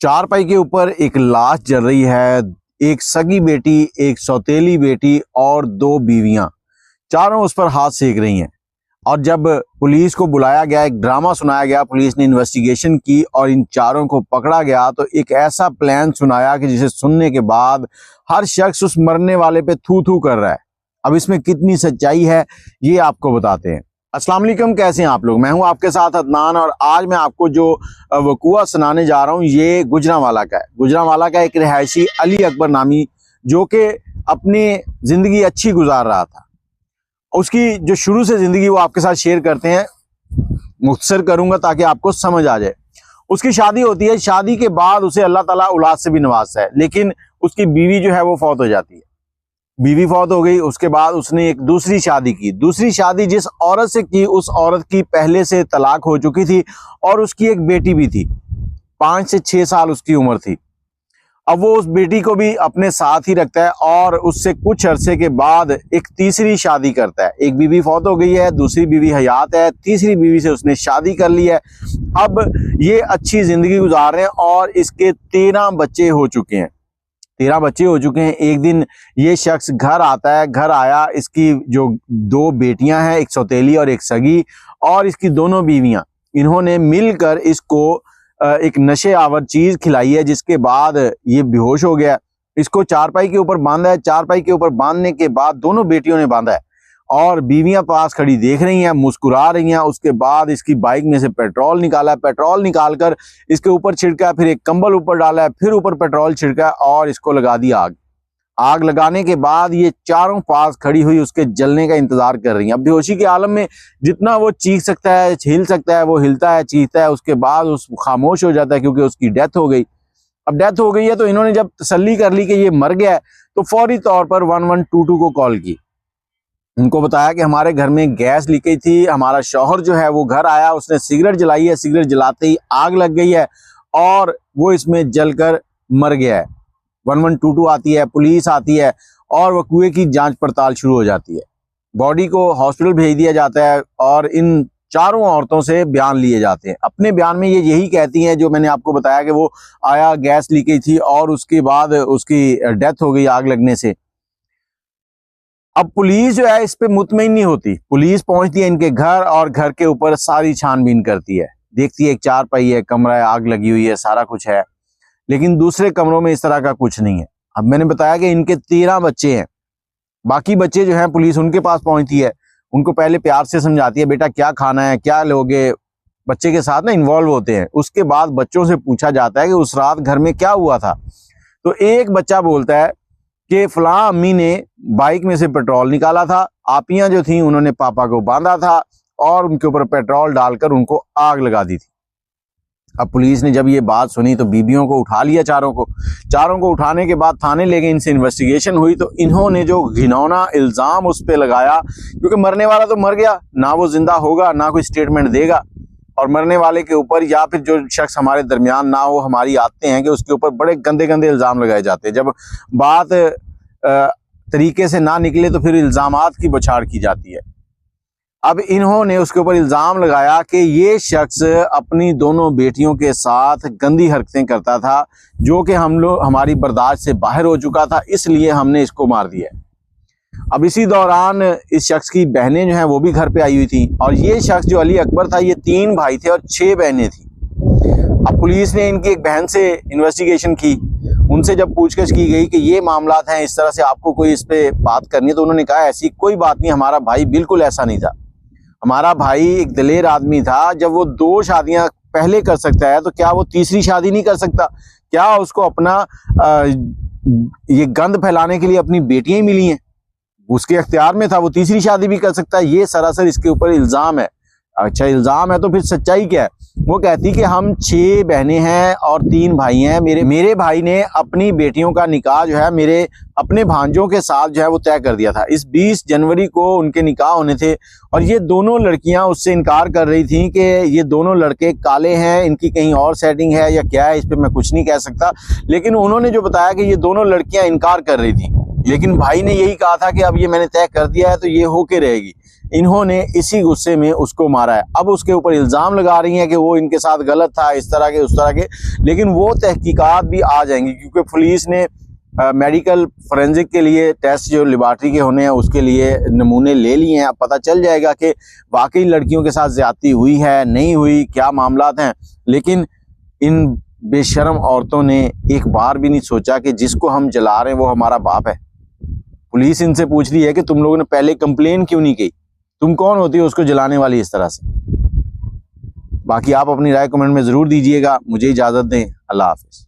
चारपाई के ऊपर एक लाश जल रही है। एक सगी बेटी, एक सौतेली बेटी और दो बीवियां, चारों उस पर हाथ सेक रही हैं। और जब पुलिस को बुलाया गया, एक ड्रामा सुनाया गया, पुलिस ने इन्वेस्टिगेशन की और इन चारों को पकड़ा गया, तो एक ऐसा प्लान सुनाया कि जिसे सुनने के बाद हर शख्स उस मरने वाले पे थू थू कर रहा है। अब इसमें कितनी सच्चाई है ये आपको बताते हैं। अस्सलाम वालेकुम, कैसे हैं आप लोग? मैं हूं आपके साथ अदनान और आज मैं आपको जो वक़ूआ सुनाने जा रहा हूं ये गुजरांवाला का है। गुजरांवाला का एक रिहायशी अली अकबर नामी, जो कि अपनी ज़िंदगी अच्छी गुजार रहा था, उसकी जो शुरू से ज़िंदगी वो आपके साथ शेयर करते हैं। मुख्तसर करूंगा ताकि आपको समझ आ जाए। उसकी शादी होती है, शादी के बाद उसे अल्लाह ताला औलाद से भी नवाजता है, लेकिन उसकी बीवी जो है वो फौत हो जाती है। बीवी फौत हो गई, उसके बाद उसने एक दूसरी शादी की। दूसरी शादी जिस औरत से की, उस औरत की पहले से तलाक हो चुकी थी और उसकी एक बेटी भी थी। 5 से 6 साल उसकी उम्र थी। अब वो उस बेटी को भी अपने साथ ही रखता है और उससे कुछ अरसे के बाद एक तीसरी शादी करता है। एक बीवी फौत हो गई है, दूसरी बीवी हयात है, तीसरी बीवी से उसने शादी कर ली है। अब ये अच्छी जिंदगी गुजार रहे हैं और इसके 13 बच्चे हो चुके हैं। 13 बच्चे हो चुके हैं। एक दिन ये शख्स घर आता है। घर आया, इसकी जो 2 बेटियां हैं, एक सौतेली और एक सगी, और इसकी दोनों बीवियां, इन्होंने मिलकर इसको एक नशे आवर चीज खिलाई है, जिसके बाद ये बेहोश हो गया। इसको चारपाई के ऊपर बांधा है। चारपाई के ऊपर बांधने के बाद दोनों बेटियों ने बांधा है और बीवियां पास खड़ी देख रही हैं, मुस्कुरा रही हैं। उसके बाद इसकी बाइक में से पेट्रोल निकाला, पेट्रोल निकालकर इसके ऊपर छिड़का, फिर एक कंबल ऊपर डाला है, फिर ऊपर पेट्रोल छिड़का और इसको लगा दी आग। आग लगाने के बाद ये चारों पास खड़ी हुई उसके जलने का इंतजार कर रही हैं। अब बेहोशी के आलम में जितना वो चीख सकता है, हिल सकता है, वो हिलता है, चीखता है। उसके बाद उस खामोश हो जाता है क्योंकि उसकी डेथ हो गई। अब डेथ हो गई है तो इन्होंने जब तसल्ली कर ली कि ये मर गया है, तो फौरी तौर पर 1122 को कॉल की। उनको बताया कि हमारे घर में गैस लीकेज थी, हमारा शौहर जो है वो घर आया, उसने सिगरेट जलाई है, सिगरेट जलाते ही आग लग गई है और वो इसमें जलकर मर गया है। 1122 आती है, पुलिस आती है और वक़ूए की जांच पड़ताल शुरू हो जाती है। बॉडी को हॉस्पिटल भेज दिया जाता है और इन चारों औरतों से बयान लिए जाते हैं। अपने बयान में ये यही कहती हैं जो मैंने आपको बताया कि वो आया, गैस लीकेज थी और उसके बाद उसकी डेथ हो गई आग लगने से। अब पुलिस जो है इस पे मुतमईन नहीं होती। पुलिस पहुंचती है इनके घर और घर के ऊपर सारी छानबीन करती है, देखती है एक चारपाई है, कमरा है, आग लगी हुई है, सारा कुछ है, लेकिन दूसरे कमरों में इस तरह का कुछ नहीं है। अब मैंने बताया कि इनके 13 बच्चे हैं। बाकी बच्चे जो हैं पुलिस उनके पास पहुंचती है, उनको पहले प्यार से समझाती है, बेटा क्या खाना है, क्या लोगे, बच्चे के साथ ना इन्वॉल्व होते हैं। उसके बाद बच्चों से पूछा जाता है कि उस रात घर में क्या हुआ था। तो एक बच्चा बोलता है कि फलां अम्मी ने बाइक में से पेट्रोल निकाला था, आपियां जो थी उन्होंने पापा को बांधा था और उनके ऊपर पेट्रोल डालकर उनको आग लगा दी थी। अब पुलिस ने जब ये बात सुनी तो बीबियों को उठा लिया, चारों को उठाने के बाद थाने ले गए। इनसे इन्वेस्टिगेशन हुई तो इन्होंने जो घिनौना इल्ज़ाम उस पर लगाया, क्योंकि मरने वाला तो मर गया, ना वो जिंदा होगा, ना कोई स्टेटमेंट देगा, और मरने वाले के ऊपर या फिर जो शख्स हमारे दरमियान ना हो, हमारी आते हैं कि उसके ऊपर बड़े गंदे गंदे इल्ज़ाम लगाए जाते हैं। जब बात तरीके से ना निकले तो फिर इल्ज़ामात की बौछार की जाती है। अब इन्होंने उसके ऊपर इल्ज़ाम लगाया कि ये शख्स अपनी दोनों बेटियों के साथ गंदी हरकतें करता था, जो कि हमारी बर्दाश्त से बाहर हो चुका था, इसलिए हमने इसको मार दिया। अब इसी दौरान इस शख्स की बहनें जो हैं वो भी घर पे आई हुई थी और ये शख्स जो अली अकबर था, ये 3 भाई थे और 6 बहनें थी। अब पुलिस ने इनकी एक बहन से इन्वेस्टिगेशन की, उनसे जब पूछताछ की गई कि ये मामलात हैं, इस तरह से आपको कोई इस पे बात करनी है, तो उन्होंने कहा ऐसी कोई बात नहीं, हमारा भाई बिल्कुल ऐसा नहीं था। हमारा भाई एक दिलेर आदमी था। जब वो 2 शादियां पहले कर सकता है तो क्या वो तीसरी शादी नहीं कर सकता? क्या उसको अपना ये गंद फैलाने के लिए अपनी बेटियां ही मिली हैं? उसके अख्तियार में था, वो तीसरी शादी भी कर सकता है। ये सरासर इसके ऊपर इल्ज़ाम है। अच्छा, इल्ज़ाम है तो फिर सच्चाई क्या है? वो कहती कि हम 6 बहनें हैं और 3 भाई हैं। मेरे भाई ने अपनी बेटियों का निकाह जो है मेरे अपने भांजों के साथ जो है वो तय कर दिया था। इस 20 जनवरी को उनके निकाह होने थे और ये दोनों लड़कियां उससे इनकार कर रही थी कि ये दोनों लड़के काले हैं, इनकी कहीं और सेटिंग है या क्या है, इस पर मैं कुछ नहीं कह सकता। लेकिन उन्होंने जो बताया कि ये दोनों लड़कियां इनकार कर रही थी, लेकिन भाई ने यही कहा था कि अब ये मैंने तय कर दिया है तो ये होके रहेगी। इन्होंने इसी गुस्से में उसको मारा है। अब उसके ऊपर इल्ज़ाम लगा रही हैं कि वो इनके साथ गलत था, इस तरह के उस तरह के, लेकिन वो तहकीकात भी आ जाएंगी क्योंकि पुलिस ने मेडिकल फोरेंसिक के लिए टेस्ट जो लेबॉरेटरी के होने हैं उसके लिए नमूने ले लिए हैं। अब पता चल जाएगा कि वाकई लड़कियों के साथ ज्यादती हुई है नहीं हुई, क्या मामलात हैं। लेकिन इन बेशर्म औरतों ने एक बार भी नहीं सोचा कि जिसको हम जला रहे हैं वो हमारा बाप है। पुलिस इनसे पूछ रही है कि तुम लोगों ने पहले कंप्लेन क्यों नहीं की, तुम कौन होती हो उसको जलाने वाली इस तरह से। बाकी आप अपनी राय कमेंट में ज़रूर दीजिएगा। मुझे इजाज़त दें। अल्लाह हाफिज़।